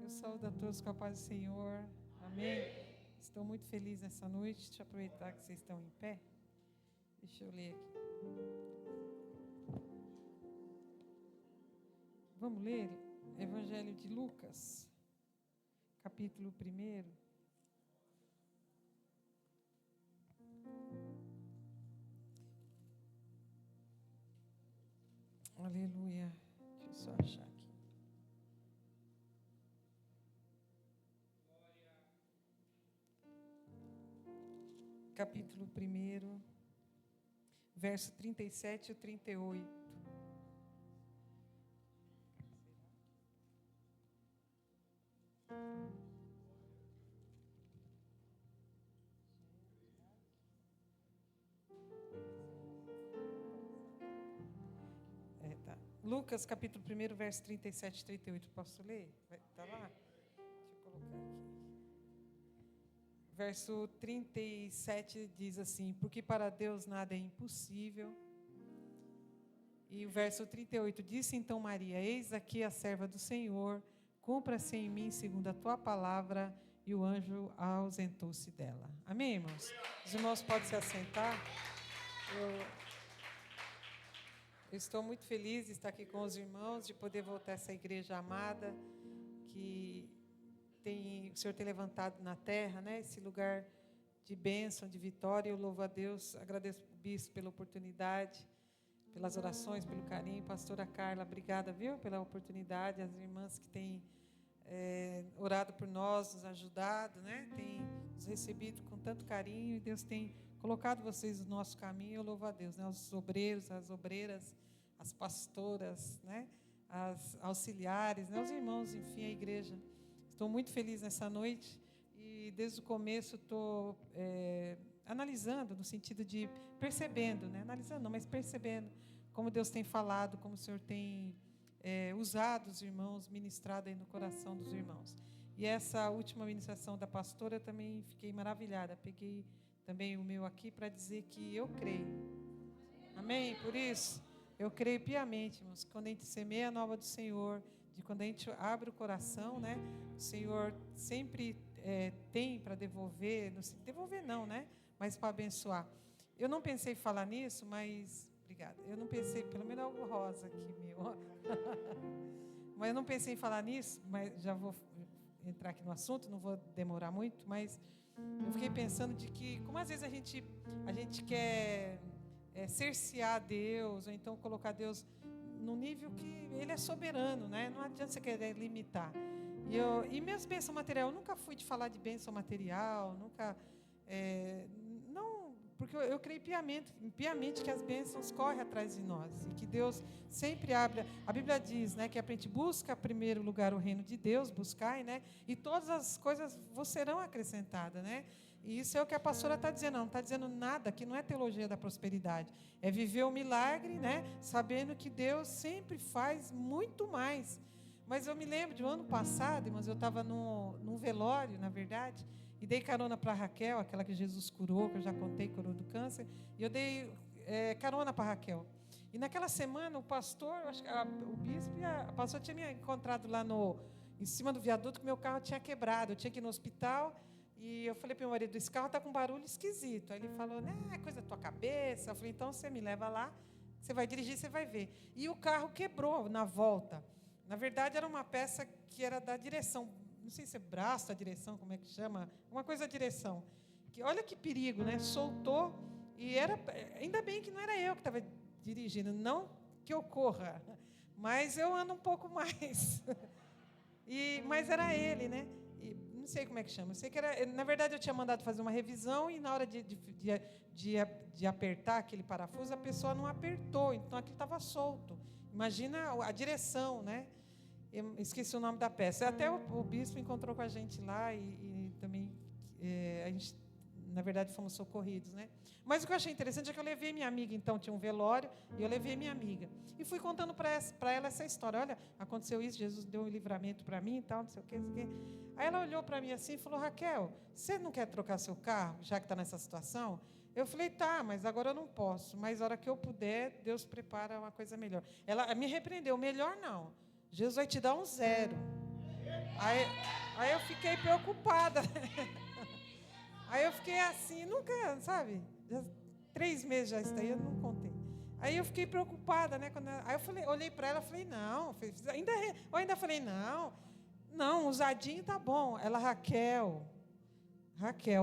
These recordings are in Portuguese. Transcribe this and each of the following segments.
Eu saúdo a todos com a paz do Senhor. Amém. Estou muito feliz nessa noite. Deixa eu aproveitar que vocês estão em pé. Deixa eu ler aqui. Vamos ler Evangelho de Lucas, capítulo 1. Aleluia. Deixa eu só achar aqui. Capítulo 1, verso 37 e 38. Lucas, capítulo 1, verso 37 e 38. Posso ler? Está lá? Deixa eu colocar aqui. Verso 37 diz assim: porque para Deus nada é impossível. E o verso 38, disse então Maria: eis aqui a serva do Senhor, cumpra-se em mim segundo a tua palavra. E o anjo ausentou-se dela. Amém, irmãos? Os irmãos podem se assentar. Eu estou muito feliz de estar aqui com os irmãos, de poder voltar a essa igreja amada, que o Senhor tem levantado na terra, né? Esse lugar de bênção, de vitória. Eu louvo a Deus, agradeço ao bispo pela oportunidade, pelas orações, pelo carinho. Pastora Carla, obrigada, viu, pela oportunidade. As irmãs que têm orado por nós, nos ajudado, né? Tem nos recebido com tanto carinho, e Deus tem colocado vocês no nosso caminho. Eu louvo a Deus, né? Os obreiros, as obreiras, as pastoras, né? As auxiliares, né? Os irmãos, enfim, a igreja. Estou muito feliz nessa noite e desde o começo estou analisando, no sentido de percebendo, né? Analisando não, mas percebendo como Deus tem falado, como o Senhor tem usado os irmãos, ministrado aí no coração dos irmãos. E essa última ministração da pastora, eu também fiquei maravilhada. Peguei também o meu aqui para dizer que eu creio. Amém? Por isso, eu creio piamente, irmãos, quando a gente semeia a nova do Senhor, de quando a gente abre o coração, né? O Senhor sempre tem para devolver, devolver não, né? Mas para abençoar. Eu não pensei em falar nisso, mas... Obrigada. Eu não pensei, pelo menos algo rosa aqui, meu. Mas eu não pensei em falar nisso, mas já vou entrar aqui no assunto, não vou demorar muito, mas eu fiquei pensando de que, como às vezes a gente quer cercear Deus, ou então colocar Deus no nível que Ele é soberano, né? Não adianta você querer limitar. E minhas bênçãos materiais, eu nunca fui de falar de bênção material, nunca... não, porque eu creio piamente que as bênçãos correm atrás de nós, e que Deus sempre abre. A Bíblia diz, né, que a gente busca em primeiro lugar o reino de Deus, buscai, né? E todas as coisas vos serão acrescentadas, né? E isso é o que a pastora está dizendo. Não está dizendo nada, que não é teologia da prosperidade. É viver o milagre, né? Sabendo que Deus sempre faz muito mais. Mas eu me lembro de um ano passado, irmãos, eu estava num velório, na verdade, e dei carona para a Raquel, aquela que Jesus curou, que eu já contei, curou do câncer, e eu dei carona para a Raquel. E naquela semana, o pastor, acho que o bispo e a pastora tinham me encontrado lá em cima do viaduto, que meu carro tinha quebrado, eu tinha que ir no hospital. E eu falei para o meu marido: esse carro está com um barulho esquisito. Aí ele falou: né, é coisa da tua cabeça. Eu falei: então você me leva lá, você vai dirigir, você vai ver. E o carro quebrou na volta. Na verdade, era uma peça que era da direção, não sei se é braço da direção, como é que chama, uma coisa da direção. Olha que perigo, né? Soltou, e ainda bem que não era eu que estava dirigindo, não que eu corra, mas eu ando um pouco mais. Mas era ele, né? Não sei como é que chama. Eu sei que era. Na verdade, eu tinha mandado fazer uma revisão e na hora de apertar aquele parafuso, a pessoa não apertou, então aquilo estava solto. Imagina a direção, né? Eu esqueci o nome da peça. Até o bispo encontrou com a gente lá e também a gente, na verdade, fomos socorridos, né? Mas o que eu achei interessante é que eu levei minha amiga, então tinha um velório, e eu levei minha amiga. E fui contando para ela essa história. Olha, aconteceu isso, Jesus deu um livramento para mim e tal, não sei o quê, não sei o quê. Aí ela olhou para mim assim e falou: Raquel, você não quer trocar seu carro, já que está nessa situação? Eu falei: tá, mas agora eu não posso. Mas a hora que eu puder, Deus prepara uma coisa melhor. Ela me repreendeu: melhor não. Jesus vai te dar um 0. Aí eu fiquei preocupada. Aí eu fiquei assim, nunca, sabe? 3 meses já está aí, eu não contei. Aí eu fiquei preocupada, né? Aí eu olhei para ela e falei, não. Eu ainda falei, não, usadinho tá bom. Ela, Raquel,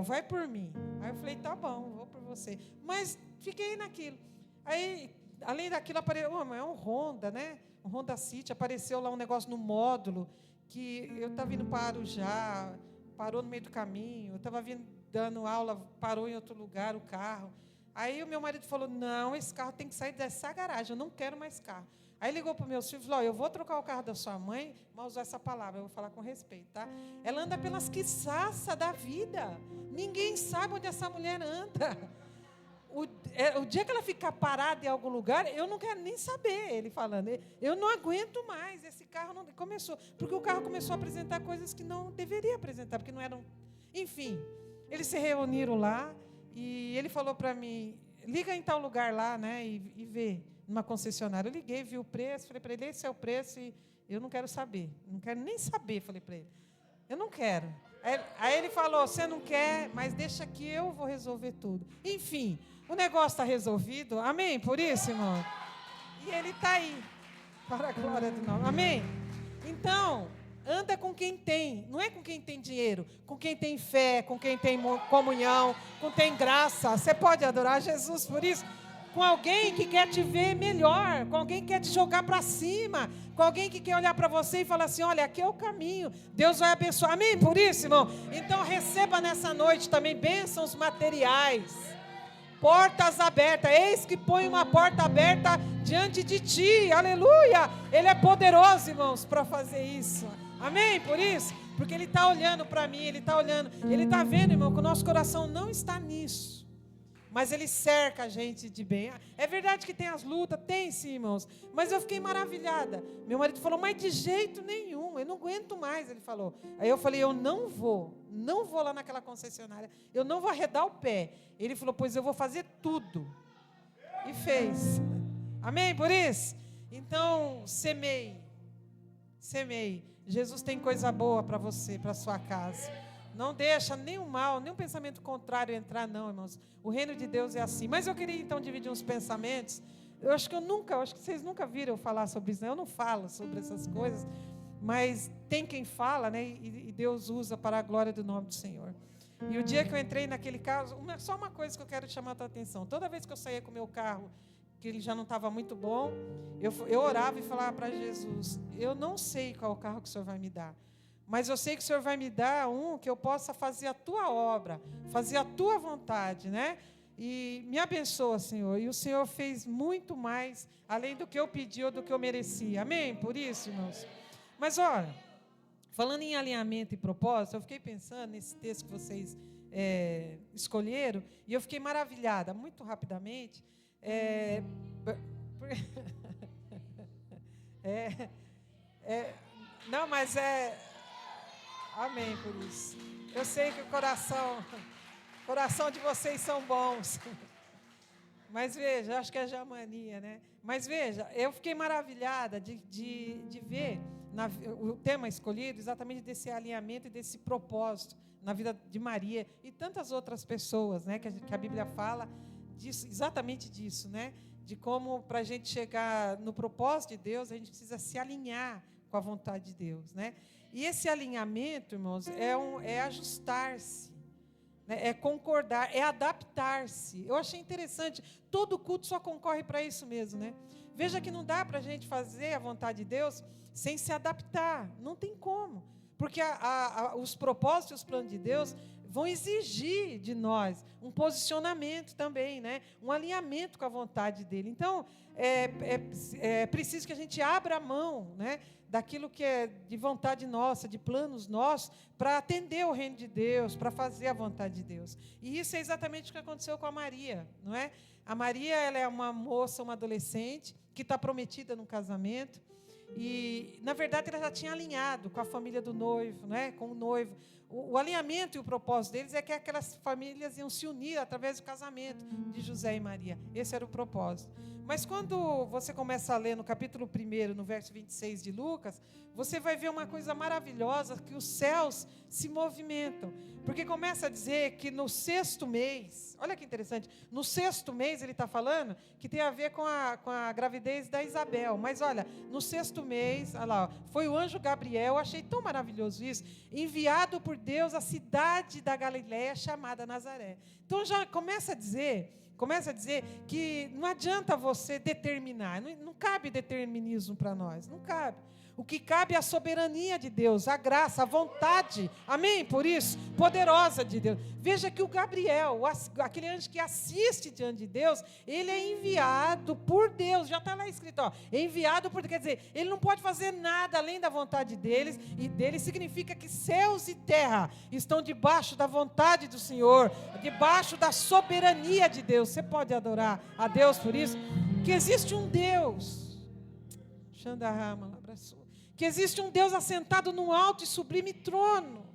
vai por mim. Aí eu falei, tá bom, vou por você. Mas fiquei naquilo. Aí, além daquilo, apareceu, é um Honda, né? Um Honda City, apareceu lá um negócio no módulo, que eu estava vindo para Arujá, parou no meio do caminho, eu estava vindo dando aula, parou em outro lugar o carro. Aí o meu marido falou, não, esse carro tem que sair dessa garagem, eu não quero mais carro. Aí ligou para o meu filho e falou, eu vou trocar o carro da sua mãe, mas usar essa palavra, eu vou falar com respeito, tá? Ela anda pelas quiçaças da vida. Ninguém sabe onde essa mulher anda. O dia que ela ficar parada em algum lugar, eu não quero nem saber, ele falando. Eu não aguento mais, esse carro não começou. Porque o carro começou a apresentar coisas que não deveria apresentar, porque não eram... Enfim, eles se reuniram lá e ele falou para mim, liga em tal lugar lá, né, e vê, numa concessionária. Eu liguei, vi o preço, falei para ele, esse é o preço e eu não quero saber. Não quero nem saber, falei para ele. Eu não quero. Aí ele falou, você não quer, mas deixa que eu vou resolver tudo. Enfim, o negócio está resolvido. Amém? Por isso, irmão. E ele está aí. Para a glória do nome. Amém? Então, anda com quem tem. Não é com quem tem dinheiro. Com quem tem fé, com quem tem comunhão, com quem tem graça. Você pode adorar Jesus por isso? Com alguém que quer te ver melhor, com alguém que quer te jogar para cima, com alguém que quer olhar para você e falar assim, olha, aqui é o caminho, Deus vai abençoar. Amém? Por isso, irmão? Então, receba nessa noite também bênçãos materiais, portas abertas. Eis que põe uma porta aberta diante de ti, aleluia. Ele é poderoso, irmãos, para fazer isso. Amém? Por isso? Porque Ele está olhando para mim, Ele está olhando, Ele está vendo, irmão, que o nosso coração não está nisso. Mas Ele cerca a gente de bem. É verdade que tem as lutas, tem sim, irmãos. Mas eu fiquei maravilhada. Meu marido falou, mas de jeito nenhum, eu não aguento mais, ele falou. Aí eu falei, eu não vou lá naquela concessionária, eu não vou arredar o pé. Ele falou, pois eu vou fazer tudo. E fez. Amém, por isso? Então, semeie. Jesus tem coisa boa para você, para a sua casa. Não deixa nenhum mal, nenhum pensamento contrário entrar, não, irmãos. O reino de Deus é assim. Mas eu queria, então, dividir uns pensamentos. Eu acho que vocês nunca viram eu falar sobre isso, né? Eu não falo sobre essas coisas, mas tem quem fala, né? E Deus usa para a glória do nome do Senhor. E o dia que eu entrei naquele carro, só uma coisa que eu quero chamar a tua atenção. Toda vez que eu saía com o meu carro, que ele já não estava muito bom, eu orava e falava para Jesus, eu não sei qual o carro que o Senhor vai me dar, mas eu sei que o Senhor vai me dar um que eu possa fazer a tua obra, fazer a tua vontade, né? E me abençoa, Senhor. E o Senhor fez muito mais, além do que eu pedi ou do que eu merecia. Amém? Por isso, irmãos. Mas, olha, falando em alinhamento e propósito, eu fiquei pensando nesse texto que vocês escolheram, e eu fiquei maravilhada, muito rapidamente. Não, mas amém por isso. Eu sei que o coração de vocês são bons. Mas veja, acho que é já mania, né? Mas veja, eu fiquei maravilhada de ver o tema escolhido exatamente desse alinhamento e desse propósito na vida de Maria e tantas outras pessoas, né? Que a Bíblia fala disso, exatamente disso, né? De como para a gente chegar no propósito de Deus, a gente precisa se alinhar com a vontade de Deus, né? E esse alinhamento, irmãos, é ajustar-se, né? É concordar, é adaptar-se. Eu achei interessante, todo culto só concorre para isso mesmo, né? Veja que não dá para a gente fazer a vontade de Deus sem se adaptar, não tem como, porque os propósitos e os planos de Deus vão exigir de nós um posicionamento também, né? Um alinhamento com a vontade dele. Então, é preciso que a gente abra a mão, né? Daquilo que é de vontade nossa, de planos nossos, para atender o reino de Deus, para fazer a vontade de Deus. E isso é exatamente o que aconteceu com a Maria, não é? A Maria, ela é uma moça, uma adolescente, que está prometida num casamento, e, na verdade, ela já tinha alinhado com a família do noivo, né? Com o noivo. O alinhamento e o propósito deles é que aquelas famílias iam se unir através do casamento de José e Maria. Esse era o propósito. Mas quando você começa a ler no capítulo 1, no verso 26 de Lucas, você vai ver uma coisa maravilhosa, que os céus se movimentam. Porque começa a dizer que no 6º mês, olha que interessante, no 6º mês ele está falando que tem a ver com a gravidez da Isabel. Mas olha, no 6º mês, olha lá, foi o anjo Gabriel, achei tão maravilhoso isso, enviado por Deus à cidade da Galileia chamada Nazaré. Então já começa a dizer que não adianta você determinar, não cabe determinismo para nós, não cabe. O que cabe é a soberania de Deus, a graça, a vontade, amém? Por isso, poderosa de Deus. Veja que o Gabriel, aquele anjo que assiste diante de Deus, ele é enviado por Deus, já está lá escrito, ó, enviado por Deus, quer dizer, ele não pode fazer nada além da vontade deles, e dele significa que céus e terra estão debaixo da vontade do Senhor, debaixo da soberania de Deus. Você pode adorar a Deus por isso? Que existe um Deus, que existe um Deus assentado num alto e sublime trono,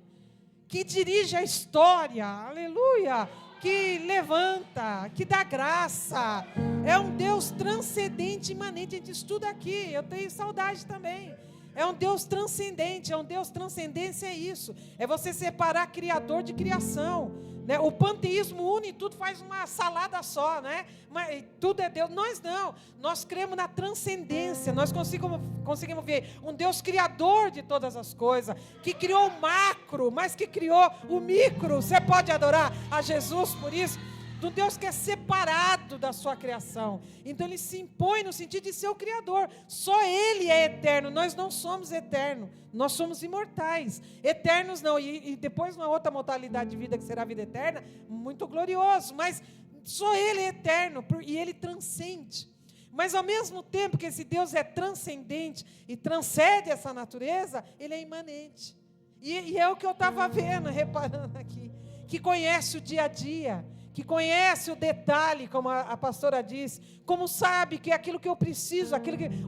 que dirige a história, aleluia, que levanta, que dá graça. É um Deus transcendente, imanente. A gente estuda aqui, eu tenho saudade também. É um Deus transcendente, transcendência é isso, é você separar Criador de criação, né? O panteísmo une tudo, faz uma salada só, né? Mas tudo é Deus. Nós não, nós cremos na transcendência, nós conseguimos ver um Deus criador de todas as coisas, que criou o macro, mas que criou o micro. Você pode adorar a Jesus por isso? Do Deus que é separado da sua criação. Então ele se impõe no sentido de ser o Criador. Só Ele é eterno, nós não somos eternos, nós somos imortais. Eternos não, e depois uma outra modalidade de vida que será a vida eterna, muito glorioso, mas só Ele é eterno e Ele transcende. Mas ao mesmo tempo que esse Deus é transcendente e transcende essa natureza, Ele é imanente. E é o que eu estava vendo, reparando aqui, que conhece o dia a dia, que conhece o detalhe, como a pastora disse, como sabe que é aquilo que eu preciso,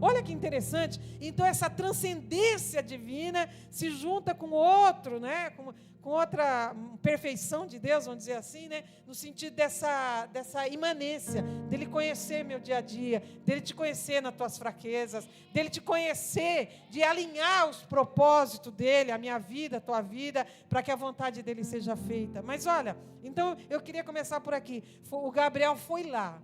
olha que interessante. Então essa transcendência divina se junta com outro, né, com outra perfeição de Deus, vamos dizer assim, né, no sentido dessa imanência, dele conhecer meu dia a dia, dele te conhecer nas tuas fraquezas, dele te conhecer, de alinhar os propósitos dele, a minha vida, a tua vida, para que a vontade dele seja feita. Mas olha, então eu queria começar por aqui. O Gabriel foi lá,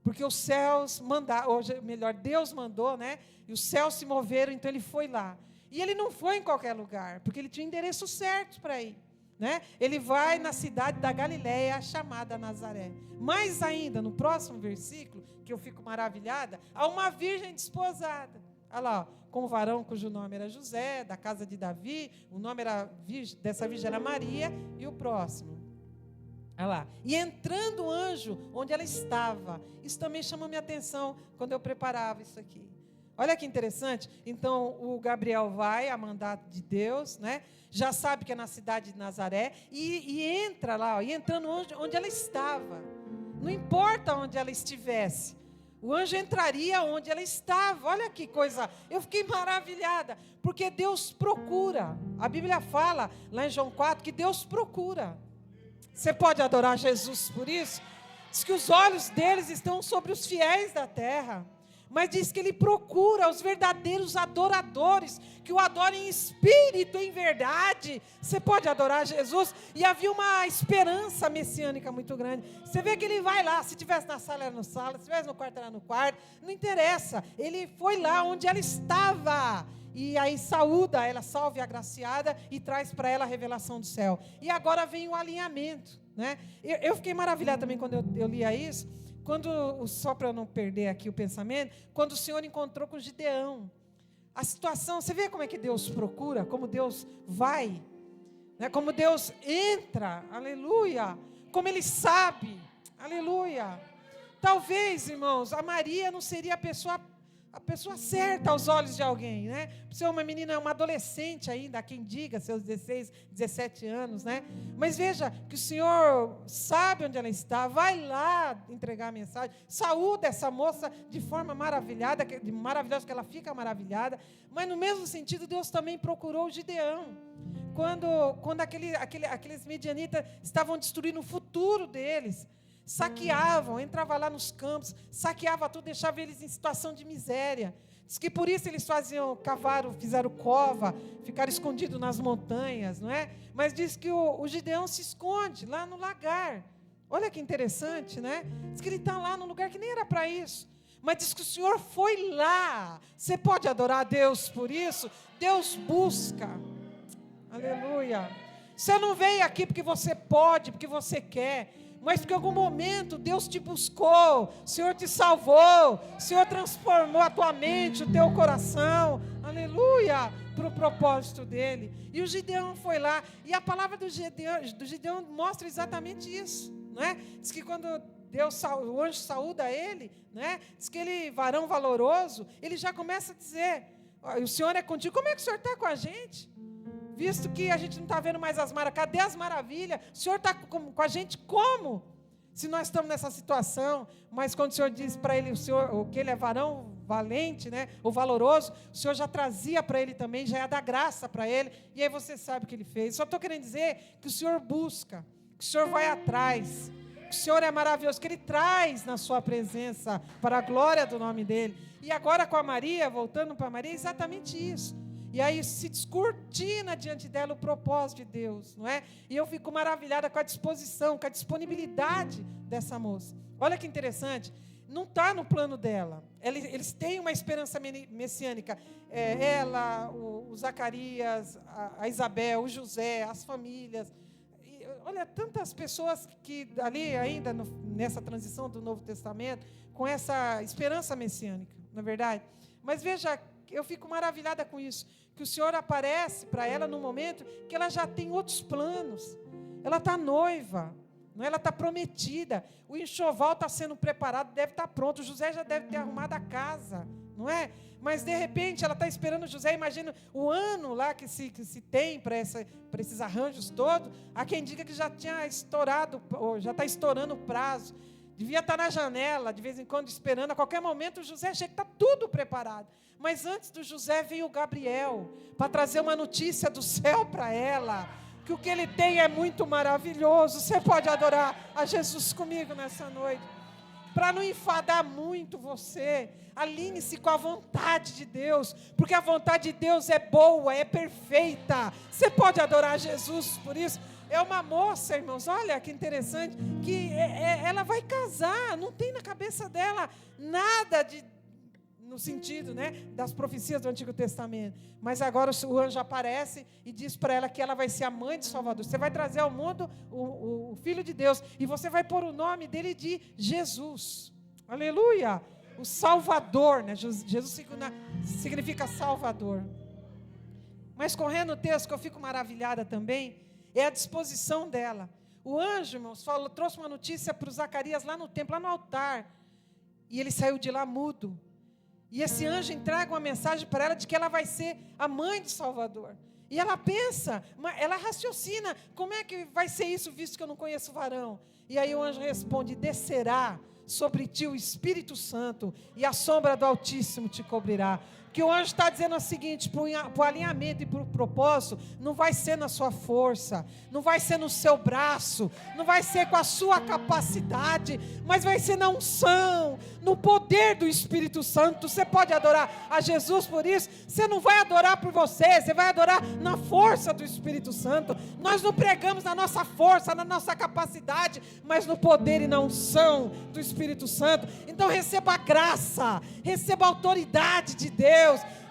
porque os céus mandaram, ou melhor, Deus mandou, né? E os céus se moveram, então ele foi lá. E ele não foi em qualquer lugar, porque ele tinha endereço certo para ir, né? Ele vai na cidade da Galileia, chamada Nazaré. Mais ainda, no próximo versículo, que eu fico maravilhada, há uma virgem desposada. Olha lá, com um varão cujo nome era José, da casa de Davi, o nome dessa virgem era Maria, e o próximo. Olha lá. E entrando o anjo onde ela estava. Isso também chamou minha atenção quando eu preparava isso aqui. Olha que interessante. Então, o Gabriel vai a mandato de Deus, né? Já sabe que é na cidade de Nazaré, e entra lá, ó, e entrando onde ela estava. Não importa onde ela estivesse, o anjo entraria onde ela estava. Olha que coisa, eu fiquei maravilhada, porque Deus procura. A Bíblia fala, lá em João 4, que Deus procura. Você pode adorar Jesus por isso? Diz que os olhos deles estão sobre os fiéis da terra, mas diz que ele procura os verdadeiros adoradores, que o adorem em espírito, em verdade. Você pode adorar Jesus? E havia uma esperança messiânica muito grande. Você vê que ele vai lá, se estivesse na sala era na sala, se estivesse no quarto era no quarto, não interessa, ele foi lá onde ela estava, e aí saúda, ela salve a agraciada e traz para ela a revelação do céu. E agora vem o alinhamento, né? Eu fiquei maravilhada também quando eu lia isso, só para eu não perder aqui o pensamento, quando o Senhor encontrou com Gideão. A situação, você vê como é que Deus procura, como Deus vai, né? Como Deus entra, aleluia, como Ele sabe, aleluia. Talvez, irmãos, a Maria não seria a pessoa certa aos olhos de alguém, né? Você é uma menina, uma adolescente ainda, há quem diga, seus 16, 17 anos, né? Mas veja que o Senhor sabe onde ela está, vai lá entregar a mensagem, saúda essa moça de forma maravilhosa, que ela fica maravilhada, mas no mesmo sentido, Deus também procurou o Gideão. Quando aqueles midianitas estavam destruindo o futuro deles, saqueavam, entrava lá nos campos, saqueava tudo, deixava eles em situação de miséria. Diz que por isso eles fizeram cova, ficaram escondidos nas montanhas, não é? Mas diz que o Gideão se esconde lá no lagar. Olha que interessante, né? Diz que ele está lá num lugar que nem era para isso. Mas diz que o Senhor foi lá. Você pode adorar a Deus por isso? Deus busca. Aleluia. Você não veio aqui porque você pode, porque você quer, mas porque em algum momento Deus te buscou, o Senhor te salvou, o Senhor transformou a tua mente, o teu coração, aleluia, para o propósito dele. E o Gideão foi lá, e a palavra do Gideão mostra exatamente isso, não é? Diz que quando o anjo saúda ele, né? Diz que ele, varão valoroso, ele já começa a dizer: o Senhor é contigo. Como é que o Senhor está com a gente? Visto que a gente não está vendo mais as maravilhas, cadê as maravilhas? O Senhor está com a gente como? Se nós estamos nessa situação, mas quando o Senhor diz para ele, que ele é varão valente, né, o valoroso, o Senhor já trazia para ele também, já ia dar graça para ele, e aí você sabe o que ele fez. Só estou querendo dizer que o Senhor busca, que o Senhor vai atrás, que o Senhor é maravilhoso, que Ele traz na sua presença, para a glória do nome dEle. E agora com a Maria, voltando para Maria, é exatamente isso. E aí se descortina diante dela o propósito de Deus, não é? E eu fico maravilhada com a disposição, com a disponibilidade dessa moça. Olha que interessante, não está no plano dela. Eles têm uma esperança messiânica. Ela, o Zacarias, a Isabel, o José, as famílias. E, olha, tantas pessoas que ali ainda, nessa transição do Novo Testamento, com essa esperança messiânica, não é verdade? Mas veja, eu fico maravilhada com isso, que o Senhor aparece para ela no momento que ela já tem outros planos. Ela está noiva, não é? Ela está prometida, o enxoval está sendo preparado, deve estar pronto, o José já deve ter arrumado a casa, não é? Mas de repente ela está esperando o José, imagina o ano lá que se tem para esses arranjos todos. Há quem diga que já tinha estourado, ou já está estourando o prazo. Devia estar na janela, de vez em quando, esperando. A qualquer momento, o José chega, está tudo preparado. Mas antes do José, veio o Gabriel, para trazer uma notícia do céu para ela, que o que ele tem é muito maravilhoso. Você pode adorar a Jesus comigo nessa noite. Para não enfadar muito você, alinhe-se com a vontade de Deus, porque a vontade de Deus é boa, é perfeita. Você pode adorar a Jesus por isso. É uma moça, irmãos, olha que interessante, que ela vai casar, não tem na cabeça dela nada no sentido, né, das profecias do Antigo Testamento. Mas agora o anjo aparece e diz para ela que ela vai ser a mãe de Salvador. Você vai trazer ao mundo o Filho de Deus, e você vai pôr o nome dele de Jesus. Aleluia! O Salvador, né? Jesus significa Salvador. Mas correndo o texto, que eu fico maravilhada também, é a disposição dela. O anjo, irmãos, trouxe uma notícia para o Zacarias lá no templo, lá no altar. E ele saiu de lá mudo. E esse anjo entrega uma mensagem para ela de que ela vai ser a mãe de Salvador. E ela pensa, ela raciocina, como é que vai ser isso, visto que eu não conheço o varão? E aí o anjo responde: descerá sobre ti o Espírito Santo, e a sombra do Altíssimo te cobrirá. Que o anjo está dizendo o seguinte, para o alinhamento e para o propósito, não vai ser na sua força, não vai ser no seu braço, não vai ser com a sua capacidade, mas vai ser na unção, no poder do Espírito Santo. Você pode adorar a Jesus por isso. Você não vai adorar por você, você vai adorar na força do Espírito Santo. Nós não pregamos na nossa força, na nossa capacidade, mas no poder e na unção do Espírito Santo. Então receba a graça, receba a autoridade de Deus.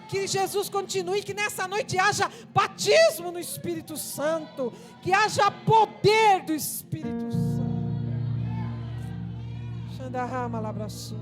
Que Jesus continue, que nessa noite haja batismo no Espírito Santo, que haja poder do Espírito Santo. Xandarrama labraçu,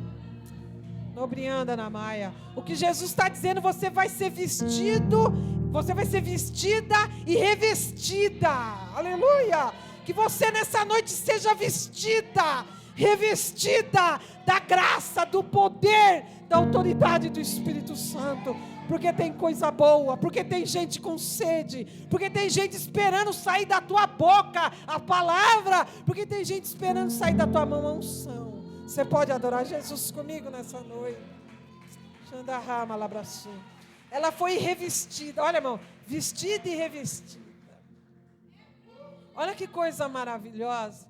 nobrianda na maia. O que Jesus está dizendo, você vai ser vestido, você vai ser vestida e revestida. Aleluia! Que você nessa noite seja vestida, revestida da graça, do poder, da autoridade do Espírito Santo, porque tem coisa boa, porque tem gente com sede, porque tem gente esperando sair da tua boca a palavra, porque tem gente esperando sair da tua mão a unção. Você pode adorar Jesus comigo nessa noite. Xandarrama labraçu. Ela foi revestida, olha, irmão, vestida e revestida. Olha que coisa maravilhosa.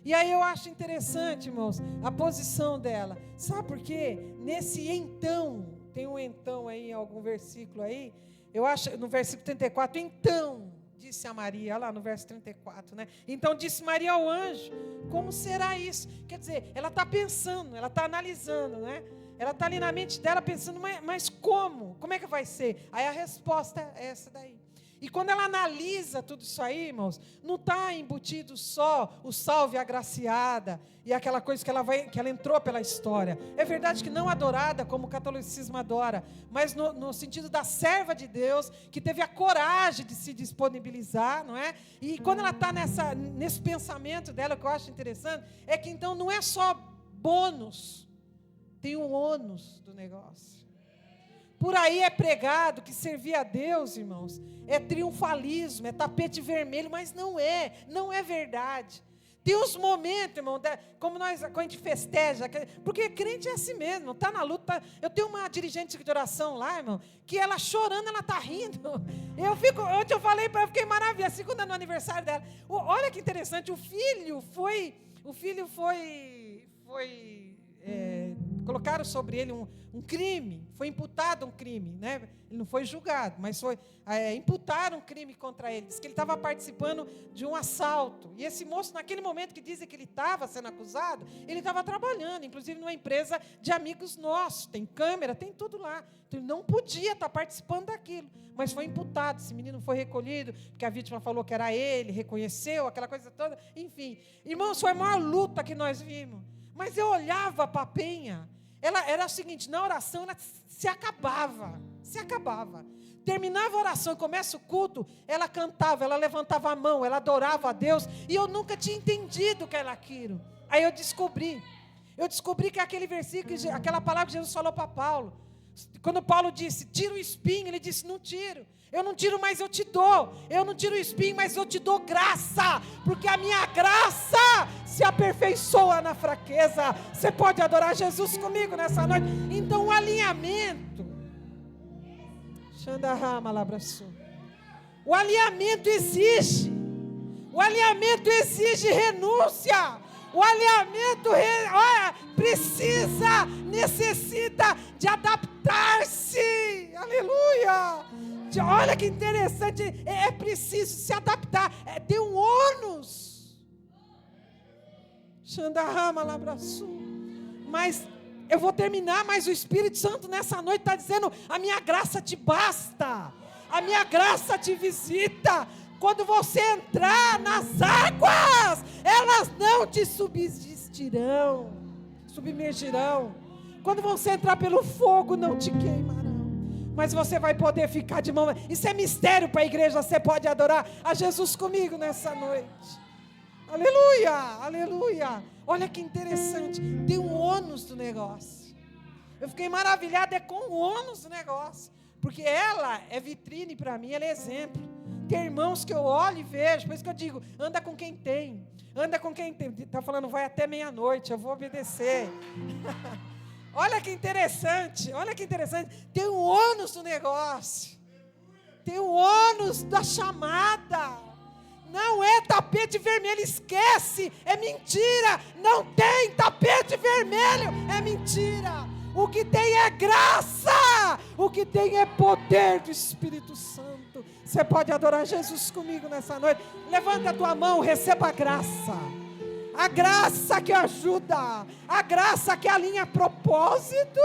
E aí eu acho interessante, irmãos, a posição dela. Sabe por quê? Nesse então, tem um então aí em algum versículo aí, eu acho, no versículo 34, então, disse a Maria, lá no verso 34, né? Então disse Maria ao anjo, como será isso? Quer dizer, ela está pensando, ela está analisando, né? Ela está ali na mente dela pensando, mas como? Como é que vai ser? Aí a resposta é essa daí. E quando ela analisa tudo isso aí, irmãos, não está embutido só o salve agraciada e aquela coisa que ela entrou pela história. É verdade que não adorada como o catolicismo adora, mas no sentido da serva de Deus, que teve a coragem de se disponibilizar, não é? E quando ela está nesse pensamento dela, o que eu acho interessante, é que então não é só bônus, tem o ônus do negócio. Por aí é pregado que servir a Deus, irmãos, é triunfalismo, é tapete vermelho, mas não é verdade. Tem uns momentos, irmão, como quando a gente festeja, porque crente é assim mesmo, está na luta. Eu tenho uma dirigente de oração lá, irmão, que ela chorando, ela está rindo. Ontem eu falei para ela, eu fiquei maravilhada, segunda no aniversário dela. Olha que interessante, o filho foi colocaram sobre ele um crime, foi imputado um crime, né? Ele não foi julgado, mas imputaram um crime contra ele. Diz que ele estava participando de um assalto. E esse moço, naquele momento que dizem que ele estava sendo acusado, ele estava trabalhando, inclusive numa empresa de amigos nossos. Tem câmera, tem tudo lá. Então ele não podia estar participando daquilo, mas foi imputado. Esse menino foi recolhido, porque a vítima falou que era ele, reconheceu, aquela coisa toda. Enfim, irmãos, foi a maior luta que nós vimos. Mas eu olhava para a Penha, ela era o seguinte, na oração ela se acabava. Terminava a oração, começa o culto, ela cantava, ela levantava a mão, ela adorava a Deus, e eu nunca tinha entendido o que era aquilo. Aí eu descobri que aquele versículo, aquela palavra que Jesus falou para Paulo, quando Paulo disse, tira o espinho, ele disse, não tiro. Eu não tiro, mas eu te dou. Eu não tiro o espinho, mas eu te dou graça. Porque a minha graça se aperfeiçoa na fraqueza. Você pode adorar Jesus comigo nessa noite? Então o alinhamento. O alinhamento exige. O alinhamento exige renúncia. O alinhamento necessita de adaptar-se. Aleluia. Olha que interessante, é preciso se adaptar, tem um ônus. Mas eu vou terminar, mas o Espírito Santo nessa noite está dizendo, a minha graça te basta, a minha graça te visita. Quando você entrar nas águas, elas não te submergirão. Quando você entrar pelo fogo, não te queimarão. Mas você vai poder ficar de mão. Isso é mistério para a igreja. Você pode adorar a Jesus comigo nessa noite. Aleluia, aleluia. Olha que interessante. Tem um ônus do negócio. Eu fiquei maravilhada com o ônus do negócio. Porque ela é vitrine para mim, ela é exemplo. Tem irmãos que eu olho e vejo. Por isso que eu digo, anda com quem tem. Anda com quem tem. Está falando, vai até meia-noite, eu vou obedecer. Olha que interessante, tem um ônus do negócio, tem um ônus da chamada, não é tapete vermelho, esquece, é mentira, não tem tapete vermelho, é mentira, o que tem é graça, o que tem é poder do Espírito Santo. Você pode adorar Jesus comigo nessa noite? Levanta a tua mão, receba a graça. A graça que ajuda, a graça que alinha propósito,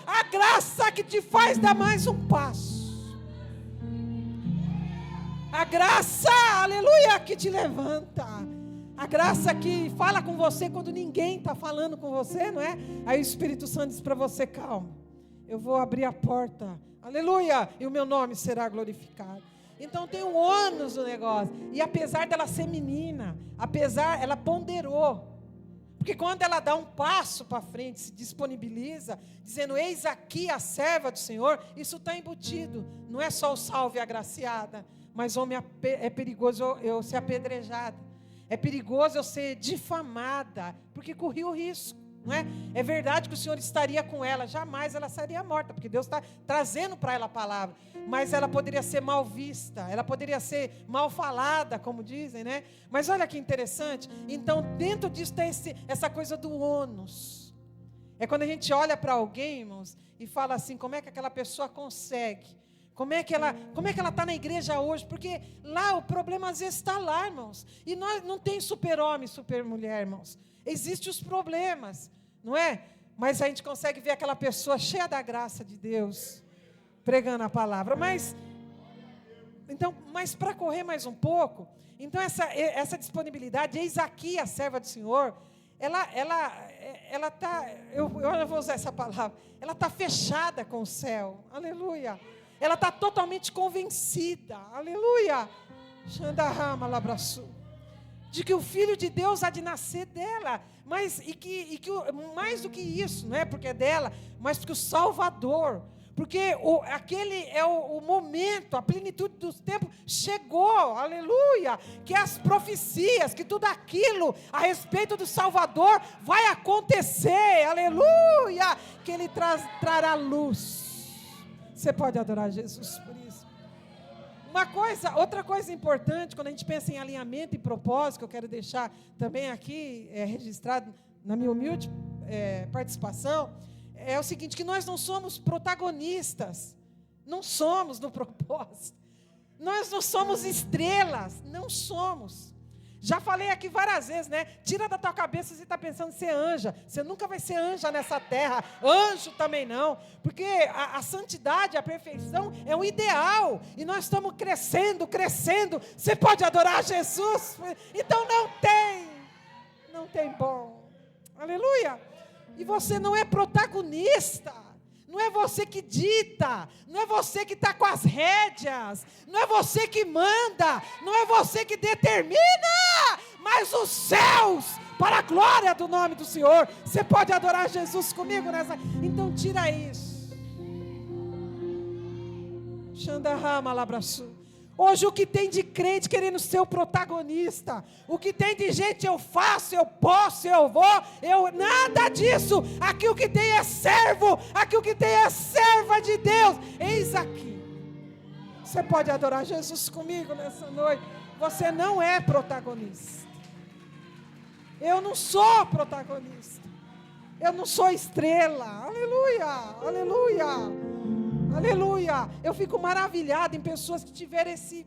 a graça que te faz dar mais um passo, a graça, aleluia, que te levanta, a graça que fala com você quando ninguém está falando com você, não é? Aí o Espírito Santo diz para você, calma, eu vou abrir a porta, aleluia, e o meu nome será glorificado. Então tem um ônus do negócio. E apesar dela ser menina, ela ponderou. Porque quando ela dá um passo para frente, se disponibiliza, dizendo, eis aqui a serva do Senhor, isso está embutido. Não é só o salve agraciada, mas homem, é perigoso eu ser apedrejada. É perigoso eu ser difamada, porque corri o risco. Não é? É verdade que o Senhor estaria com ela, jamais ela seria morta, porque Deus está trazendo para ela a palavra, mas ela poderia ser mal vista, ela poderia ser mal falada, como dizem, né? Mas olha que interessante, então dentro disso tem essa coisa do ônus, é quando a gente olha para alguém, irmãos, e fala assim, como é que aquela pessoa consegue, como é que ela está na igreja hoje, porque lá o problema às vezes está lá, irmãos, e nós não tem super-homem, super-mulher, irmãos, existem os problemas, não é? Mas a gente consegue ver aquela pessoa cheia da graça de Deus, pregando a palavra. Mas para correr mais um pouco, então essa disponibilidade, eis aqui a serva do Senhor, ela está, eu vou usar essa palavra, ela está fechada com o céu, aleluia. Ela está totalmente convencida, aleluia. Xandarrama labraçu. De que o Filho de Deus há de nascer dela, mais do que isso, não é porque é dela, mas porque o Salvador, porque aquele é o momento, a plenitude dos tempos chegou, aleluia, que as profecias, que tudo aquilo a respeito do Salvador vai acontecer, aleluia, que Ele trará luz. Você pode adorar Jesus por isso. Outra coisa importante, quando a gente pensa em alinhamento e propósito, que eu quero deixar também aqui registrado na minha humilde participação, é o seguinte, que nós não somos protagonistas, não somos no propósito, nós não somos estrelas, não somos. Já falei aqui várias vezes, né? Tira da tua cabeça você está pensando em ser anja. Você nunca vai ser anja nessa terra. Anjo também não. Porque a santidade, a perfeição é um ideal. E nós estamos crescendo. Você pode adorar Jesus? Então não tem bom. Aleluia. E você não é protagonista. Não é você que dita, não é você que está com as rédeas, não é você que manda, não é você que determina, mas os céus, para a glória do nome do Senhor. Você pode adorar Jesus comigo nessa? Então tira isso. Xandarrama labraçu. Hoje o que tem de crente querendo ser o protagonista, o que tem de gente, eu faço, eu posso, eu vou, nada disso. Aqui o que tem é servo, aqui o que tem é serva de Deus. Eis aqui. Você pode adorar Jesus comigo nessa noite. Você não é protagonista. Eu não sou protagonista. Eu não sou estrela. Aleluia, aleluia. Aleluia, eu fico maravilhado em pessoas que tiveram esse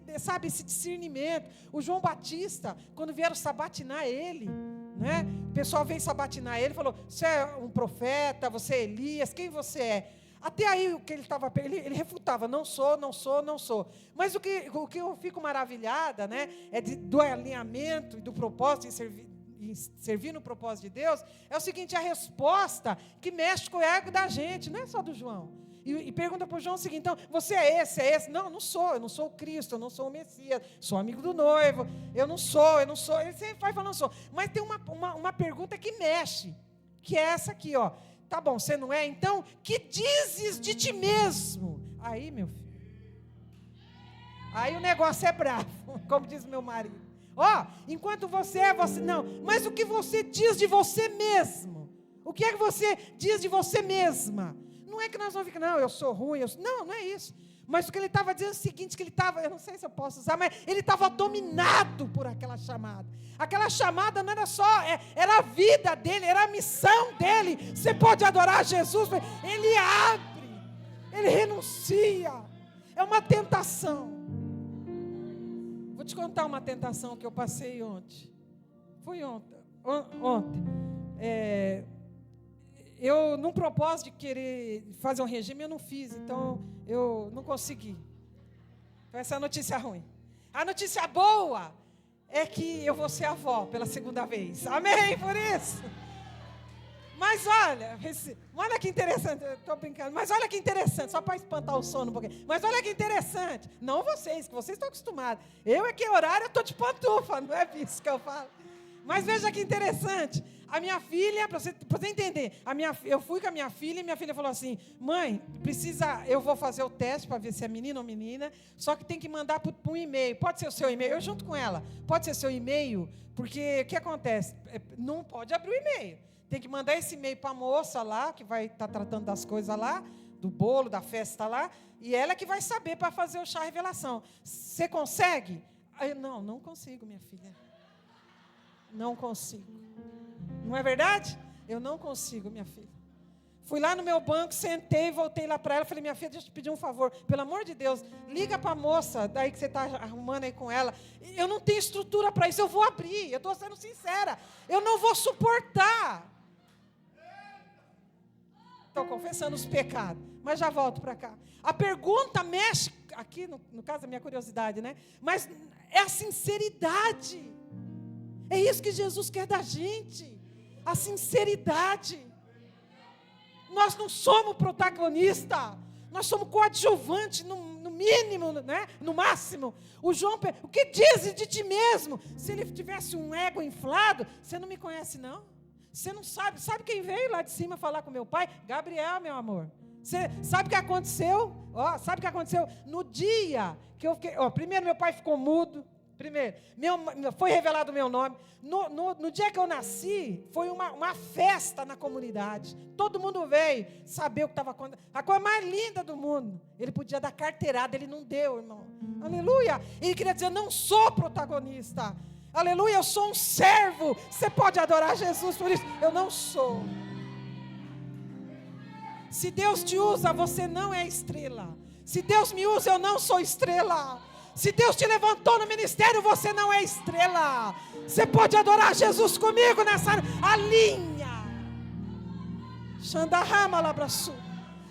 discernimento. O João Batista, quando vieram sabatinar ele, né? O pessoal veio sabatinar ele, falou, você é um profeta, você é Elias, quem você é? Até aí o que ele refutava, não sou. Mas o que eu fico maravilhada, né, do alinhamento e do propósito em servir no propósito de Deus, é o seguinte, a resposta que mexe com o ego da gente, não é só do João. E pergunta para o João o seguinte, então, você é esse? Não, eu não sou o Cristo, eu não sou o Messias, sou amigo do noivo, eu não sou, ele sempre vai falando, sou. Mas tem uma pergunta que mexe, que é essa aqui, ó. Tá bom, você não é? Então, que dizes de ti mesmo? Aí, meu filho, aí o negócio é bravo, como diz meu marido. Ó, enquanto você não, mas o que você diz de você mesmo? O que é que você diz de você mesma? Não é que nós vamos ficar, não, eu sou ruim, não é isso. Mas o que ele estava dizendo é o seguinte, que ele estava, eu não sei se eu posso usar, mas ele estava dominado por aquela chamada. Aquela chamada não era só, era a vida dele, era a missão dele. Você pode adorar Jesus, ele abre, ele renuncia. É uma tentação. Vou te contar uma tentação que eu passei ontem. Foi ontem. Eu, num propósito de querer fazer um regime, eu não fiz, então eu não consegui. Então essa é a notícia ruim. A notícia boa é que eu vou ser avó pela segunda vez. Amém por isso? Mas olha que interessante, eu estou brincando, mas olha que interessante, só para espantar o sono um pouquinho. Mas olha que interessante, não vocês, que vocês estão acostumados. Eu é que horário eu estou de pantufa, não é isso que eu falo. Mas veja que interessante. A minha filha, para você entender, eu fui com a minha filha e minha filha falou assim: mãe, eu vou fazer o teste para ver se é menino ou menina, só que tem que mandar para um e-mail. Pode ser o seu e-mail? Eu junto com ela. Pode ser seu e-mail? Porque o que acontece? Não pode abrir o e-mail. Tem que mandar esse e-mail para a moça lá, que vai estar tratando das coisas lá, do bolo, da festa lá, e ela que vai saber para fazer o chá revelação. Você consegue? Não consigo, minha filha. Não consigo. Não é verdade? Eu não consigo, minha filha. Fui lá no meu banco, sentei, voltei lá para ela, falei: minha filha, deixa eu te pedir um favor, pelo amor de Deus, liga para a moça, daí que você está arrumando aí com ela. Eu não tenho estrutura para isso, eu vou abrir, eu estou sendo sincera, eu não vou suportar. Estou confessando os pecados, mas já volto para cá. A pergunta mexe, aqui no caso a minha curiosidade, né? Mas é a sinceridade. É isso que Jesus quer da gente. A sinceridade. Nós não somos protagonista, nós somos coadjuvante no mínimo, né? No máximo. O que dizes de ti mesmo? Se ele tivesse um ego inflado, você não me conhece não? Você não sabe. Sabe quem veio lá de cima falar com meu pai? Gabriel, meu amor. Você sabe o que aconteceu? Sabe o que aconteceu? No dia que eu fiquei... primeiro meu pai ficou mudo. Primeiro, foi revelado o meu nome. No dia que eu nasci, foi uma festa na comunidade. Todo mundo veio saber o que estava acontecendo. A coisa mais linda do mundo. Ele podia dar carteirada, ele não deu, irmão. Aleluia. Ele queria dizer: não sou protagonista. Aleluia, eu sou um servo. Você pode adorar Jesus por isso? Eu não sou. Se Deus te usa, você não é estrela. Se Deus me usa, eu não sou estrela. Se Deus te levantou no ministério, você não é estrela. Você pode adorar Jesus comigo nessa linha. Xandarrama labraçu.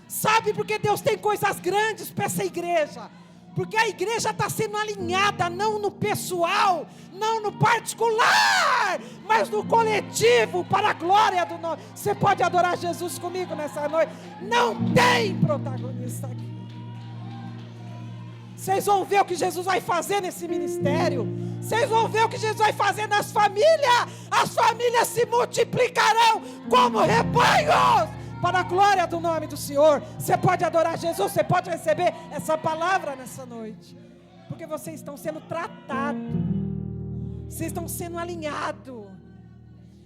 Sabe por que Deus tem coisas grandes para essa igreja? Porque a igreja está sendo alinhada, não no pessoal, não no particular, mas no coletivo, para a glória do nome. Você pode adorar Jesus comigo nessa noite? Não tem protagonista aqui. Vocês vão ver o que Jesus vai fazer nesse ministério. Vocês vão ver o que Jesus vai fazer nas famílias. As famílias se multiplicarão como rebanhos, para a glória do nome do Senhor. Você pode adorar Jesus, você pode receber essa palavra nessa noite. Porque vocês estão sendo tratados. Vocês estão sendo alinhados.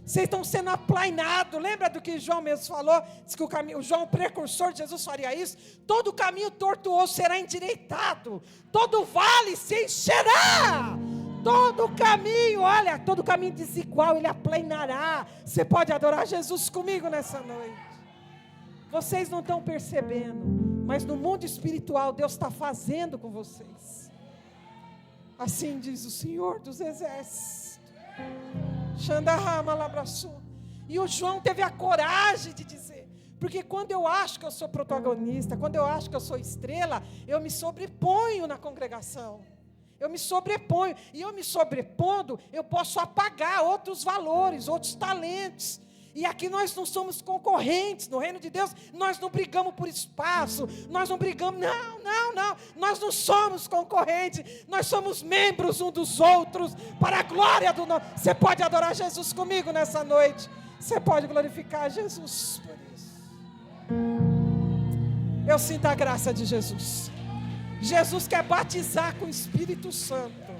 Vocês estão sendo aplainados. Lembra do que João mesmo falou? Diz que o João, o precursor de Jesus, faria isso. Todo caminho tortuoso será endireitado. Todo vale se encherá. Todo caminho, olha, todo caminho desigual ele aplainará. Você pode adorar Jesus comigo nessa noite. Vocês não estão percebendo, mas no mundo espiritual Deus está fazendo com vocês. Assim diz o Senhor dos Exércitos. Xandarrama labraçu. E o João teve a coragem de dizer, porque quando eu acho que eu sou protagonista, quando eu acho que eu sou estrela, eu me sobreponho na congregação. Eu me sobreponho, e eu me sobrepondo, eu posso apagar outros valores, outros talentos. E aqui nós não somos concorrentes, no reino de Deus, nós não brigamos por espaço, nós não brigamos, não, nós não somos concorrentes, nós somos membros uns dos outros, para a glória do nome. Você pode adorar Jesus comigo nessa noite, você pode glorificar Jesus por isso. Eu sinto a graça de Jesus. Jesus quer batizar com o Espírito Santo,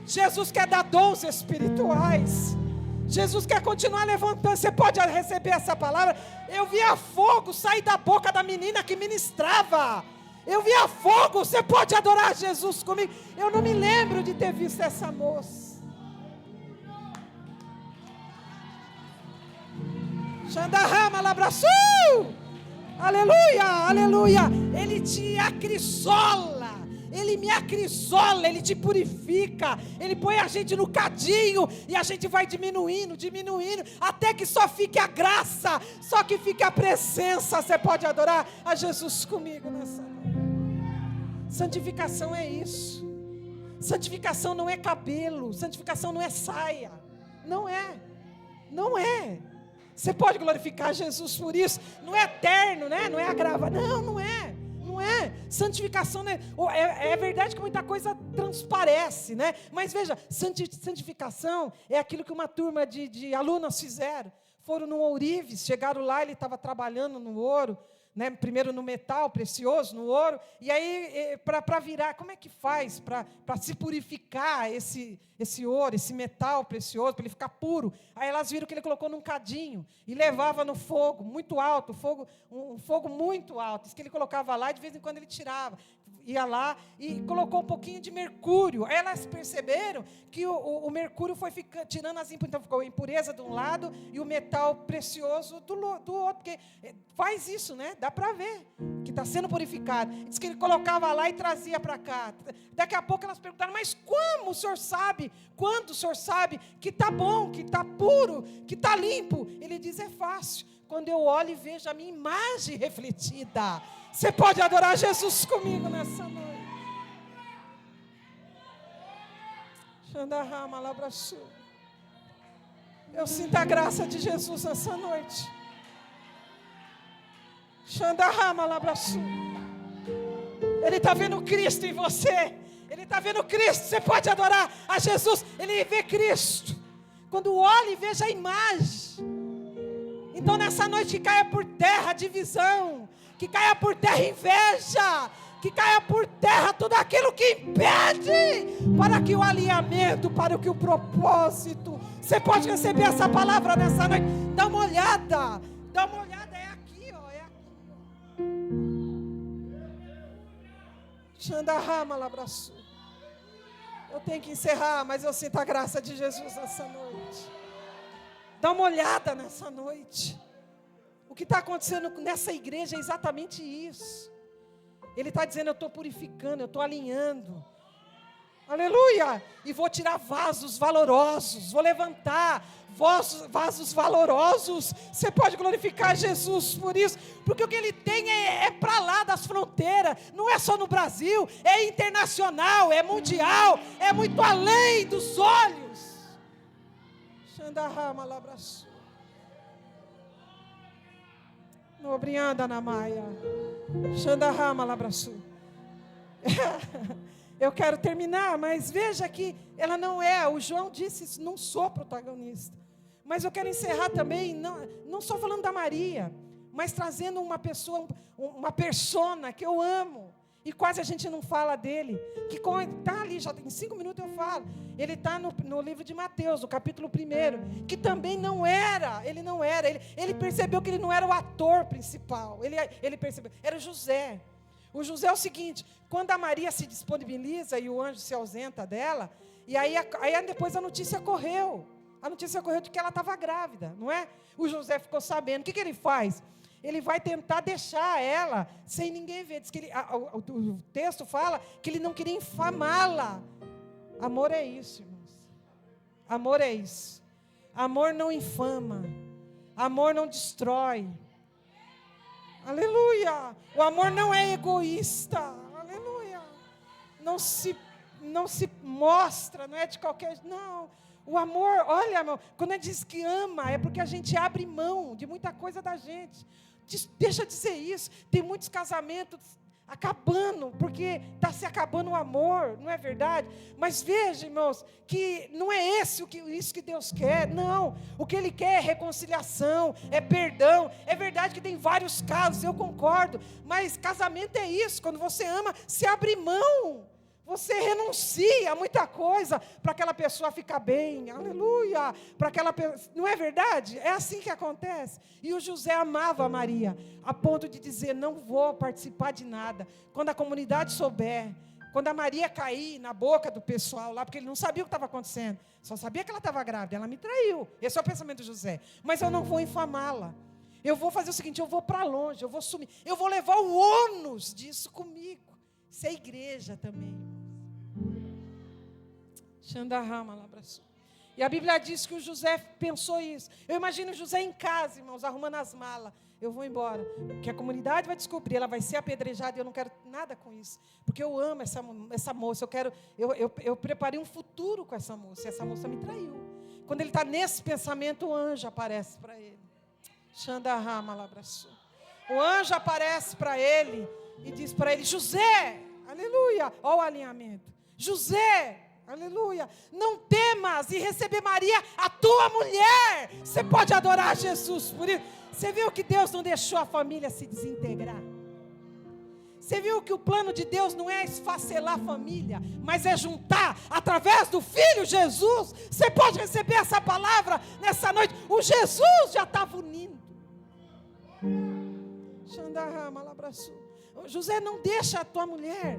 Jesus quer dar dons espirituais, Jesus quer continuar levantando. Você pode receber essa palavra? Eu via fogo sair da boca da menina que ministrava. Eu via fogo. Você pode adorar Jesus comigo? Eu não me lembro de ter visto essa moça. Xandarrama labraçu. Aleluia, aleluia. Ele te acrisola. Ele me acrisola, Ele te purifica, Ele põe a gente no cadinho, e a gente vai diminuindo, até que só fique a graça, só que fique a presença. Você pode adorar a Jesus comigo nessa noite. Santificação é isso. Santificação não é cabelo, santificação não é saia, não é. Você pode glorificar Jesus por isso. Não é terno, né? Não é a grava, não é. Santificação, né? É verdade que muita coisa transparece, né? Mas veja, santificação é aquilo que uma turma de alunos fizeram. Foram no ourives, chegaram lá, ele estava trabalhando no ouro, né? Primeiro no metal precioso, no ouro, e aí para virar, como é que faz para se purificar esse ouro, esse metal precioso, para ele ficar puro? Aí elas viram que ele colocou num cadinho e levava no fogo muito alto, um fogo muito alto, isso que ele colocava lá e de vez em quando ele tirava, ia lá e colocou um pouquinho de mercúrio. Aí elas perceberam que o mercúrio foi tirando as impurezas, então ficou a impureza de um lado e o metal precioso do outro, porque faz isso, né? Dá para ver que está sendo purificado. Diz que ele colocava lá e trazia para cá. Daqui a pouco elas perguntaram, mas como o senhor sabe? Quando o senhor sabe que está bom, que está puro, que está limpo? Ele diz, é fácil. Quando eu olho e vejo a minha imagem refletida. Você pode adorar Jesus comigo nessa noite. Xandarrama, labraçu. Eu sinto a graça de Jesus nessa noite. Xandarrama, labraçu. Ele está vendo Cristo em você. Ele está vendo Cristo. Você pode adorar a Jesus. Ele vê Cristo. Quando olha e veja a imagem. Então nessa noite que caia por terra a divisão, que caia por terra inveja, que caia por terra tudo aquilo que impede para que o alinhamento, para que o propósito. Você pode receber essa palavra nessa noite. Dá uma olhada, é aqui, ó, é aqui. Xandarrama, labraçu. Eu tenho que encerrar, mas eu sinto a graça de Jesus nessa noite. Dá uma olhada nessa noite. O que está acontecendo nessa igreja é exatamente isso. Ele está dizendo, eu estou purificando, eu estou alinhando. Aleluia! E vou tirar vasos valorosos, vou levantar vasos valorosos. Você pode glorificar Jesus por isso, porque o que Ele tem é para lá das fronteiras, não é só no Brasil, é internacional, é mundial, é muito além dos olhos. Xandarrama, labraçu. Não obrianda na maia. Xandarrama, labraçu. Eu quero terminar, mas veja que ela não é, o João disse isso, não sou protagonista. Mas eu quero encerrar também, não só falando da Maria, mas trazendo uma pessoa, uma persona que eu amo. E quase a gente não fala dele. Que está ali, já em 5 minutos eu falo. Ele está no livro de Mateus, no capítulo 1. Que também ele percebeu que ele não era o ator principal. Ele percebeu, era o José. O José é o seguinte, quando a Maria se disponibiliza e o anjo se ausenta dela, e aí depois a notícia correu. A notícia correu de que ela estava grávida, não é? O José ficou sabendo. O que ele faz? Ele vai tentar deixar ela sem ninguém ver. Diz que o texto fala que ele não queria infamá-la. Amor é isso, irmãos. Amor é isso. Amor não infama. Amor não destrói. Aleluia. O amor não é egoísta. Aleluia. Não se mostra, não é de qualquer... Não. O amor, olha, irmão, quando ele diz que ama, é porque a gente abre mão de muita coisa da gente. Deixa de ser isso. Tem muitos casamentos acabando, porque está se acabando o amor, não é verdade? Mas veja, irmãos, que não é isso que Deus quer, não. O que Ele quer é reconciliação, é perdão. É verdade que tem vários casos, eu concordo, mas casamento é isso, quando você ama, se abre mão. Você renuncia a muita coisa para aquela pessoa ficar bem, aleluia, para aquela pessoa, não é verdade? É assim que acontece. E o José amava a Maria, a ponto de dizer, não vou participar de nada. Quando a comunidade souber, quando a Maria cair na boca do pessoal lá, porque ele não sabia o que estava acontecendo, só sabia que ela estava grávida, ela me traiu. Esse é o pensamento de José. Mas eu não vou infamá-la. Eu vou fazer o seguinte, eu vou para longe, eu vou sumir, eu vou levar o ônus disso comigo. Isso é igreja também. Xandarrama, labraçu. E a Bíblia diz que o José pensou isso. Eu imagino o José em casa, irmãos, arrumando as malas. Eu vou embora. Que a comunidade vai descobrir, ela vai ser apedrejada e eu não quero nada com isso. Porque eu amo essa moça. Eu preparei um futuro com essa moça. E essa moça me traiu. Quando ele está nesse pensamento, o anjo aparece para ele. Xandarrama, labraçu. O anjo aparece para ele e diz para ele: José, aleluia, olha o alinhamento. José, aleluia, não temas em receber Maria, a tua mulher. Você pode adorar Jesus por isso. Você viu que Deus não deixou a família se desintegrar? Você viu que o plano de Deus não é esfacelar a família, mas é juntar através do Filho Jesus. Você pode receber essa palavra nessa noite. O Jesus já estava unindo. José, não deixa a tua mulher,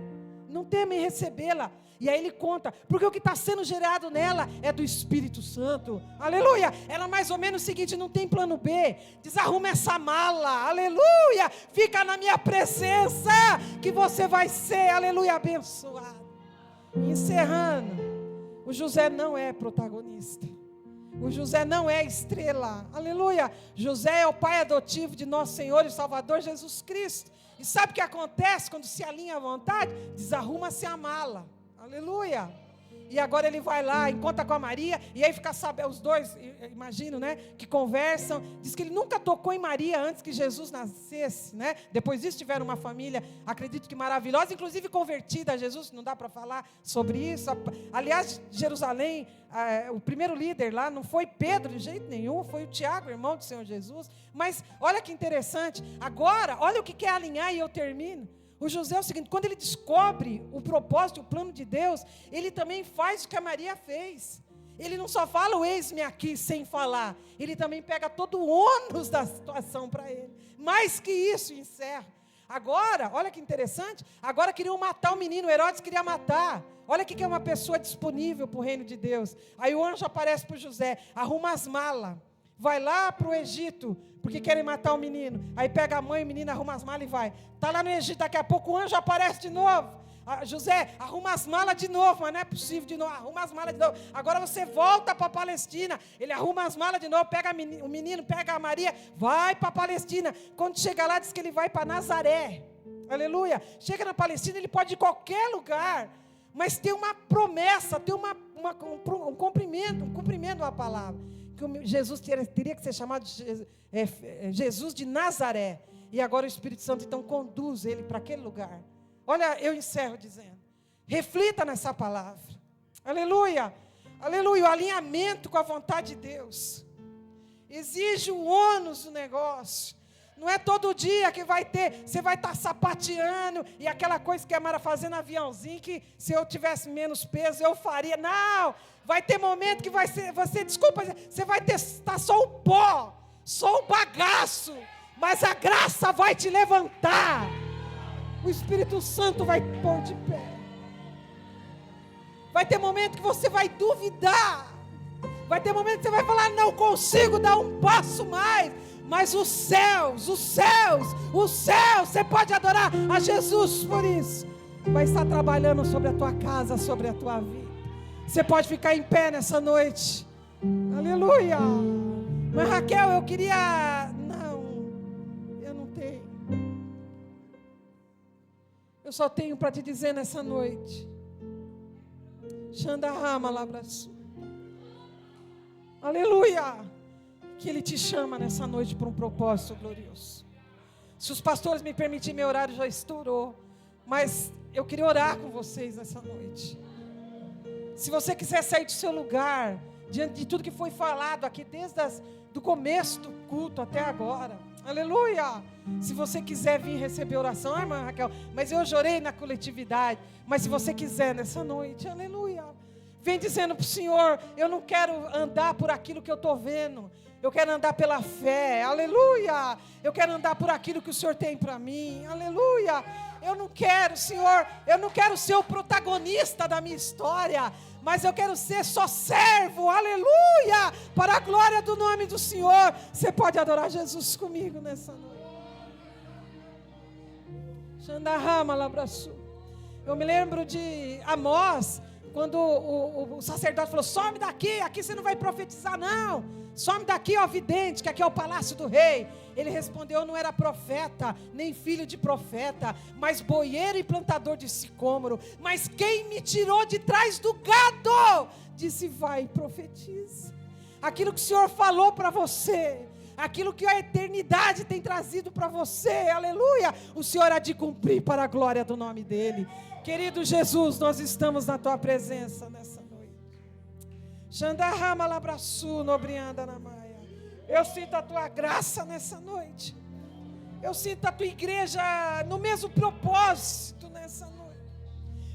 não teme em recebê-la. E aí ele conta, porque o que está sendo gerado nela é do Espírito Santo, aleluia. Ela mais ou menos o seguinte, não tem plano B, desarruma essa mala, aleluia, fica na minha presença, que você vai ser, aleluia, abençoado. Encerrando, o José não é protagonista, o José não é estrela, aleluia. José é o pai adotivo de nosso Senhor e Salvador Jesus Cristo. E sabe o que acontece quando se alinha à vontade? Desarruma-se a mala. Aleluia. E agora ele vai lá, encontra com a Maria, e aí fica sabendo, os dois, imagino, né, que conversam. Diz que ele nunca tocou em Maria antes que Jesus nascesse, né? Depois disso tiveram uma família, acredito que maravilhosa, inclusive convertida a Jesus, não dá para falar sobre isso. Aliás, Jerusalém, o primeiro líder lá não foi Pedro de jeito nenhum, foi o Tiago, irmão do Senhor Jesus. Mas olha que interessante, agora, olha o que quer alinhar e eu termino. O José é o seguinte, quando ele descobre o propósito, o plano de Deus, ele também faz o que a Maria fez. Ele não só fala o eis-me aqui sem falar, ele também pega todo o ônus da situação para ele. Mais que isso, encerra. Agora, olha que interessante, agora queriam matar o menino, Herodes queria matar. Olha o que é uma pessoa disponível para o reino de Deus. Aí o anjo aparece para o José, arruma as malas, vai lá para o Egito, porque querem matar o menino. Aí pega a mãe, o menino arruma as malas e vai. Está lá no Egito, daqui a pouco o anjo aparece de novo. José, arruma as malas de novo, mas não é possível de novo, arruma as malas de novo. Agora você volta para a Palestina. Ele arruma as malas de novo, pega o menino, pega a Maria, vai para a Palestina. Quando chega lá, diz que ele vai para Nazaré. Aleluia. Chega na Palestina, ele pode ir em qualquer lugar, mas tem uma promessa, tem um cumprimento da palavra. Que Jesus teria que ser chamado Jesus de Nazaré. E agora o Espírito Santo então conduz ele para aquele lugar. Olha, eu encerro dizendo, reflita nessa palavra, aleluia, aleluia. O alinhamento com a vontade de Deus exige o ônus do negócio. Não é todo dia que vai ter, você vai estar sapateando e aquela coisa que a Mara fazendo aviãozinho, que se eu tivesse menos peso eu faria. Não, vai ter momento que vai ser, você vai estar só o pó, só o bagaço, mas a graça vai te levantar. O Espírito Santo vai pôr de pé. Vai ter momento que você vai duvidar. Vai ter momento que você vai falar, não consigo dar um passo mais. Mas os céus, você pode adorar a Jesus por isso. Vai estar trabalhando sobre a tua casa, sobre a tua vida. Você pode ficar em pé nessa noite. Aleluia. Mas Raquel, eu queria... Não, eu não tenho. Eu só tenho para te dizer nessa noite. Xandarrama Labraçu. Aleluia. Que Ele te chama nessa noite para um propósito glorioso. Se os pastores me permitirem, meu horário já estourou. Mas eu queria orar com vocês nessa noite. Se você quiser sair do seu lugar, diante de tudo que foi falado aqui, desde do começo do culto até agora. Aleluia! Se você quiser vir receber oração, irmã Raquel, mas eu orei na coletividade. Mas se você quiser nessa noite, aleluia, vem dizendo para o Senhor, eu não quero andar por aquilo que eu estou vendo. Eu quero andar pela fé, aleluia. Eu quero andar por aquilo que o Senhor tem para mim, aleluia. Eu não quero, Senhor, eu não quero ser o protagonista da minha história, mas eu quero ser só servo, aleluia, para a glória do nome do Senhor. Você pode adorar Jesus comigo nessa noite. Xandarrama Labraçu. Eu me lembro de Amós, quando o sacerdote falou, some daqui, aqui você não vai profetizar não. Some daqui, ó vidente, que aqui é o palácio do rei. Ele respondeu, eu não era profeta, nem filho de profeta, mas boieiro e plantador de sicômoro. Mas quem me tirou de trás do gado, disse, vai e profetiza. Aquilo que o Senhor falou para você, aquilo que a eternidade tem trazido para você, aleluia, o Senhor há de cumprir para a glória do nome dEle. Querido Jesus, nós estamos na Tua presença nessa noite. Xandarrama labraçu nobrianda na maia. Eu sinto a Tua graça nessa noite. Eu sinto a Tua igreja no mesmo propósito nessa noite.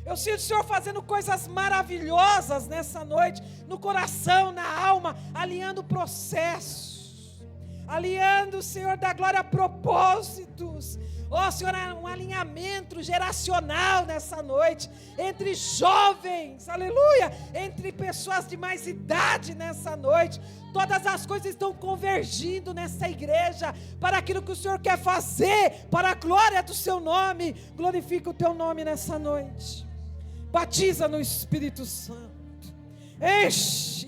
Eu sinto o Senhor fazendo coisas maravilhosas nessa noite, no coração, na alma, alinhando processos, alinhando, Senhor da glória, propósitos. Ó Senhor, um alinhamento geracional nessa noite, entre jovens, aleluia, entre pessoas de mais idade nessa noite. Todas as coisas estão convergindo nessa igreja, para aquilo que o Senhor quer fazer, para a glória do Seu nome. Glorifica o Teu nome nessa noite. Batiza no Espírito Santo. Enche,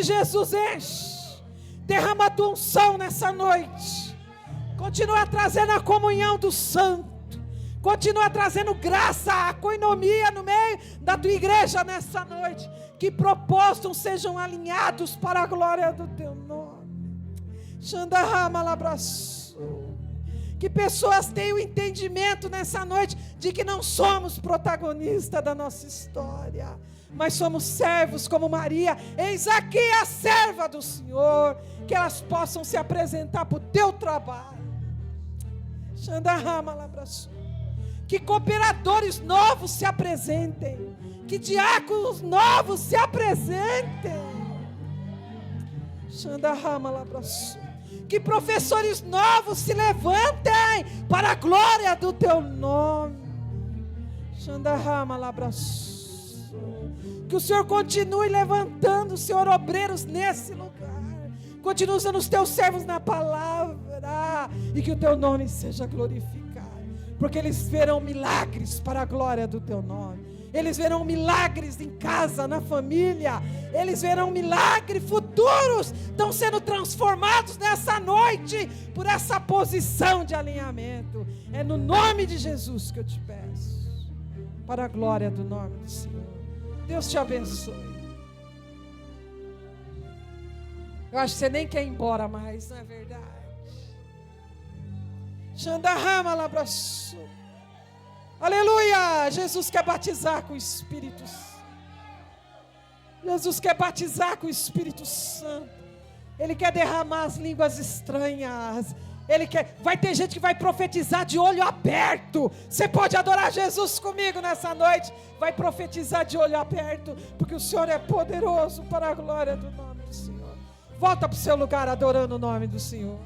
Jesus, enche. Derrama a Tua unção nessa noite. Continua trazendo a comunhão do santo. Continua trazendo graça, a coinomia no meio da Tua igreja nessa noite. Que propósitos sejam alinhados para a glória do Teu nome. Xandarrama labraçu. Que pessoas tenham entendimento nessa noite de que não somos protagonistas da nossa história, mas somos servos como Maria. Eis aqui a serva do Senhor. Que elas possam se apresentar para o Teu trabalho. Xandarrama labraçu. Que cooperadores novos se apresentem. Que diáconos novos se apresentem. Xandarrama labraçu. Que professores novos se levantem para a glória do Teu nome. Xandarrama labraçu. Que o Senhor continue levantando, Senhor, obreiros nesse lugar. Continue usando os Teus servos na palavra. E que o Teu nome seja glorificado. Porque eles verão milagres para a glória do Teu nome. Eles verão milagres em casa, na família. Eles verão milagres futuros. Estão sendo transformados nessa noite por essa posição de alinhamento. É no nome de Jesus que eu te peço. Para a glória do nome do Senhor. Deus te abençoe. Eu acho que você nem quer ir embora mais, não é verdade? Xandarrama labraçu. Aleluia! Jesus quer batizar com o Espírito Santo. Jesus quer batizar com o Espírito Santo. Ele quer derramar as línguas estranhas. Ele quer. Vai ter gente que vai profetizar de olho aberto. Você pode adorar Jesus comigo nessa noite. Vai profetizar de olho aberto, porque o Senhor é poderoso para a glória do nome do Senhor. Volta para o seu lugar adorando o nome do Senhor.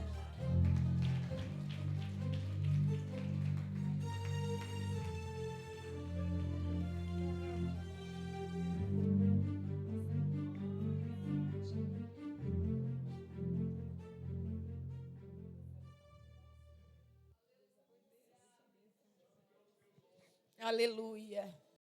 Aleluia.